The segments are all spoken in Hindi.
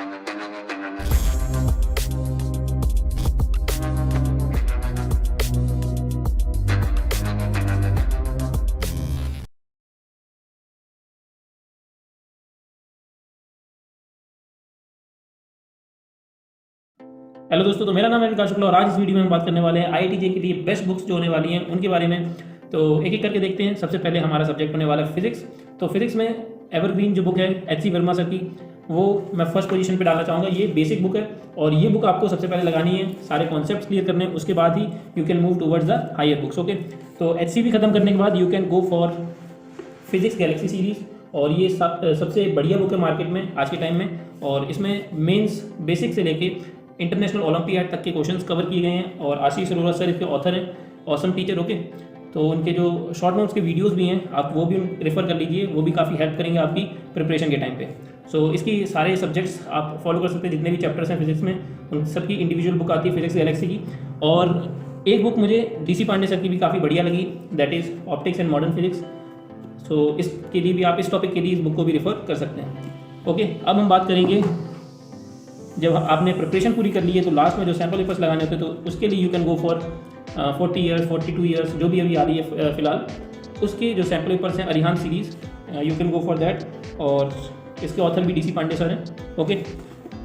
हेलो दोस्तों, तो मेरा नाम है विकास शुक्ला और आज इस वीडियो में हम बात करने वाले हैं आईआईटी के लिए बेस्ट बुक्स जो होने वाली हैं उनके बारे में। तो एक एक करके देखते हैं। सबसे पहले हमारा सब्जेक्ट होने वाला है फिजिक्स। तो फिजिक्स में एवरग्रीन जो बुक है एच सी वर्मा सर की, वो मैं फर्स्ट पोजीशन पे डालना चाहूँगा। ये बेसिक बुक है और ये बुक आपको सबसे पहले लगानी है, सारे कॉन्सेप्ट्स क्लियर करने हैं, उसके बाद ही you can move towards the higher books. Okay, तो एच सी खत्म करने के बाद you can go for physics galaxy series और ये सबसे बढ़िया बुक है मार्केट में आज के टाइम में। और इसमें मेंस बेसिक से लेके इंटरनेशनल ओलंपियाड तक के क्वेश्चंस कवर किए गए हैं और आशीष अरोरा सर इसके ऑथर हैं, ऑसम टीचर। ओके, तो उनके जो शॉर्ट नोट्स के वीडियोस भी हैं आप वो भी रेफर कर लीजिए, वो भी काफ़ी हेल्प करेंगे आपकी प्रिपरेशन के टाइम पे। सो इसकी सारे सब्जेक्ट्स आप फॉलो कर सकते हैं, जितने भी चैप्टर्स हैं फिजिक्स में उन सबकी इंडिविजुअल बुक आती है फिजिक्स गैलेक्सी की। और एक बुक मुझे डीसी पांडे सर की भी काफ़ी बढ़िया लगी, that is optics and modern physics. So इसके लिए भी आप इस टॉपिक के लिए इस बुक को भी रेफर कर सकते हैं। ओके, अब हम बात करेंगे, जब आपने प्रिपरेशन पूरी कर ली है तो लास्ट में जो सैम्पल पेपर्स लगाने होते हैं तो उसके लिए you can go for 40 years 42 years जो भी अभी आ रही है फिलहाल, उसके जो सैम्पल पेपर्स हैं Arihant series, you can go for that. और इसके ऑथर भी डीसी पांडे सर हैं। Okay,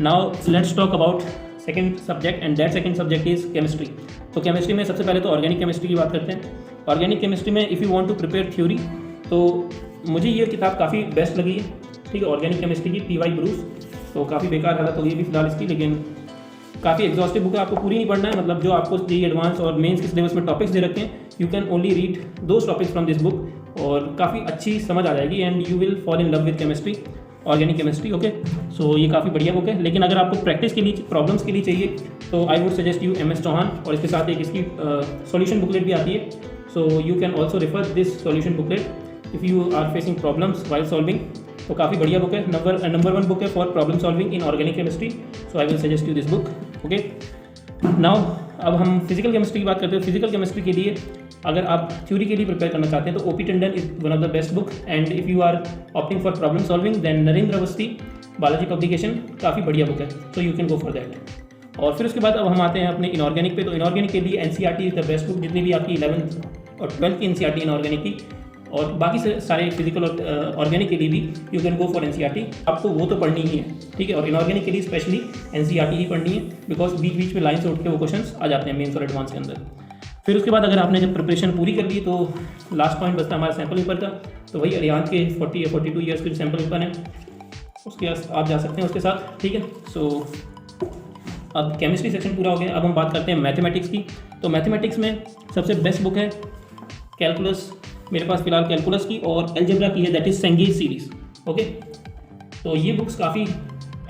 now let's talk about second subject and that second subject is chemistry. तो केमिस्ट्री में सबसे पहले तो ऑर्गेनिक केमिस्ट्री की बात करते हैं। ऑर्गेनिक केमिस्ट्री में if you want to prepare theory तो मुझे ये किताब काफ़ी बेस्ट लगी है। ठीक है, ऑर्गेनिक केमिस्ट्री की पी वाई ब्रूस, तो काफ़ी बेकार हालत हो गई भी फिलहाल इसकी, लेकिन काफ़ी एग्जॉस्टिव बुक है, आपको पूरी नहीं पढ़ना है। मतलब जो आपको जेईई एडवांस और मेंस के सिलेबस में टॉपिक्स दे रखे हैं, you can only read those topics from this book और काफ़ी अच्छी समझ आ जाएगी and you will fall in love with chemistry, organic chemistry. Okay, so ये काफ़ी बढ़िया बुक है, लेकिन अगर आपको प्रैक्टिस के लिए प्रॉब्लम्स के लिए चाहिए तो I would suggest you MS Chauhan, और इसके साथ एक इसकी सॉल्यूशन बुकलेट भी आती है। So you can also refer this solution booklet if you are facing problems while solving. तो काफ़ी बढ़िया बुक है, नंबर 1 बुक है for problem solving in organic chemistry. So I will suggest you this book. Okay, now अब हम फिजिकल केमिस्ट्री की बात करते हैं। फिजिकल केमिस्ट्री के लिए अगर आप थ्योरी के लिए प्रिपेयर करना चाहते हैं तो OP Tandon is one of the best book, and if you are opting for problem solving then Narendra Awasthi Balaji publication काफ़ी बढ़िया बुक है, so you can go for that. और फिर उसके बाद अब हम आते हैं अपने इनऑर्गेनिक पे। तो इनऑर्गेनिक के लिए NCERT is the best book, जितनी भी आपकी 11th और 12th की NCERT इनऑर्गेनिक की, और बाकी से सारे फिजिकल और ऑर्गेनिक के लिए भी you can go for NCERT। आपको वो तो पढ़नी ही है, ठीक है। और इनऑर्गेनिक के लिए स्पेशली NCERT ही पढ़नी है, बिकॉज बीच बीच में लाइन से उठ के वो क्वेश्चंस आ जाते हैं मेंस और एडवांस के अंदर। फिर उसके बाद अगर आपने जब प्रिपरेशन पूरी कर ली तो लास्ट पॉइंट बचता है हमारा सैम्पल पेपर का। तो वही अरिहंत के 40 या 42 ईयर्स के जो सैम्पल पेपर हैं उसके आप जा सकते हैं उसके साथ, ठीक है। सो अब केमिस्ट्री सेक्शन पूरा हो गया, अब हम बात करते हैं मैथमेटिक्स की। तो मैथमेटिक्स में सबसे बेस्ट बुक है कैलकुलस, मेरे पास फिलहाल कैलकुलस की और अलजेब्रा की है, that is Cengage series. Okay, तो ये बुक्स काफ़ी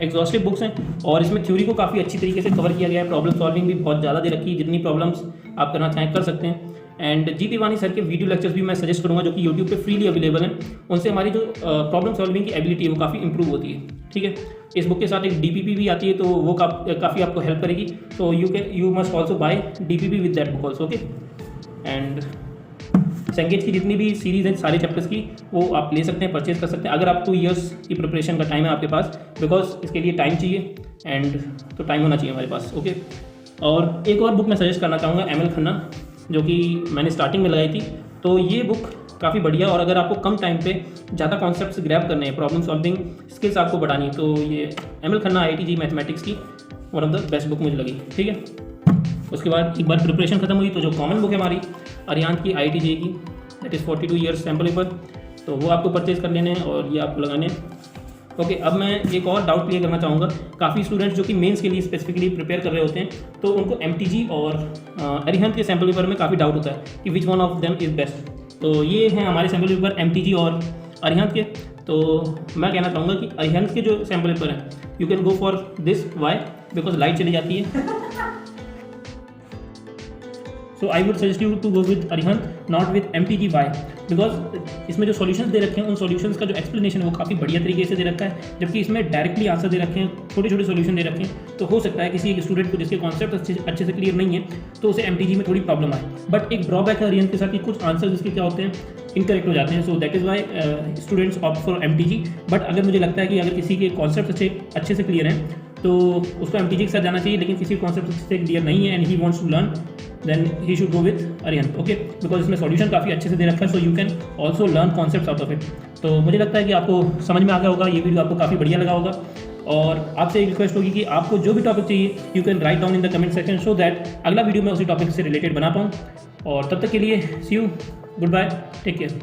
एग्जॉस्टिव बुक्स हैं और इसमें थ्योरी को काफ़ी अच्छी तरीके से कवर किया गया है। प्रॉब्लम सॉल्विंग भी बहुत ज़्यादा दे रखी है, जितनी प्रॉब्लम्स आप करना चाहें कर सकते हैं। एंड जी तिवानी सर के वीडियो लेक्चर्स भी मैं सजेस्ट करूँगा जो कि यूट्यूब पे फ्रीली अवेलेबल हैं। उनसे हमारी जो प्रॉब्लम सॉल्विंग की एबिलिटी है वो काफ़ी इंप्रूव होती है, ठीक है। इस बुक के साथ एक DPP भी आती है तो वो काफ़ी आपको हेल्प करेगी। तो you must also buy DPP with that book also. Okay, and Cengage की जितनी भी सीरीज़ हैं सारे चैप्टर्स की वो आप ले सकते हैं, परचेज कर सकते हैं अगर आप 2 ईयर्स की प्रिपरेशन का टाइम है आपके पास, बिकॉज इसके लिए टाइम चाहिए एंड तो टाइम होना चाहिए हमारे पास। ओके, और एक और बुक मैं सजेस्ट करना चाहूँगा ML खन्ना, जो कि मैंने स्टार्टिंग में लगाई थी। तो ये बुक काफ़ी बढ़िया, और अगर आपको कम टाइम पे ज़्यादा कॉन्सेप्ट्स ग्रैब करने हैं, प्रॉब्लम सॉल्विंग स्किल्स आपको बढ़ानी है, तो ये ML खन्ना IIT मैथमेटिक्स की one of the best book मुझे लगी, ठीक है। उसके बाद एक बार प्रिपरेशन खत्म हुई तो जो कॉमन बुक है हमारी अरिहंत की IIT JEE की, that is 42 years sample paper, तो वो आपको परचेज कर लेने हैं और ये आपको लगाने हैं। ओके, अब मैं एक और डाउट क्लियर करना चाहूँगा। काफ़ी स्टूडेंट्स जो कि मेंस के लिए स्पेसिफिकली प्रिपेयर कर रहे होते हैं तो उनको MTG और अरिहंत के सैम्पल पेपर में काफ़ी डाउट होता है कि which one of them is best. तो ये हैं हमारे सैम्पल पेपर MTG और अरिहंत के। तो मैं कहना चाहूँगा कि अरिहंत के जो सैम्पल पेपर हैं you can go for this, why, because light चली जाती है। So I would suggest you to go with Arihant, not with MTG. Why? Because इसमें जो सॉल्यूशंस दे रखे हैं उन सॉल्यूशंस का जो एक्सप्लेनेशन है वो काफ़ी बढ़िया तरीके से दे रखा है, जबकि इसमें डायरेक्टली आंसर दे रखे हैं, छोटे छोटे सॉल्यूशन दे रखे हैं। तो हो सकता है किसी एक स्टूडेंट को जिसके कॉन्सेप्ट अच्छे से क्लियर नहीं है तो उसे MTG में थोड़ी प्रॉब्लम आए। बट एक ड्रॉबैक है रियन के साथ कि कुछ आंसर जिसके क्या होते हैं इनकरेक्ट हो जाते हैं। So that is why students opt for MTG। But अगर मुझे लगता है कि अगर किसी के कॉन्सेप्ट अच्छे से क्लियर हैं तो उसको MTG के साथ जाना चाहिए, लेकिन किसी कॉन्सेप्ट से क्लियर नहीं है and he wants to learn then he should go with Arihant. Okay, because इसमें सॉल्यूशन काफ़ी अच्छे से दे रखा है, so you can also learn concept out of it. तो मुझे लगता है कि आपको समझ में आ गया होगा, ये वीडियो आपको काफ़ी बढ़िया लगा होगा। और आपसे एक रिक्वेस्ट होगी कि आपको जो भी टॉपिक चाहिए you can write down in the comment section so that अगला वीडियो मैं उसी टॉपिक से रिलेटेड बना पाऊँ। और तब तक के लिए see you, goodbye, take care.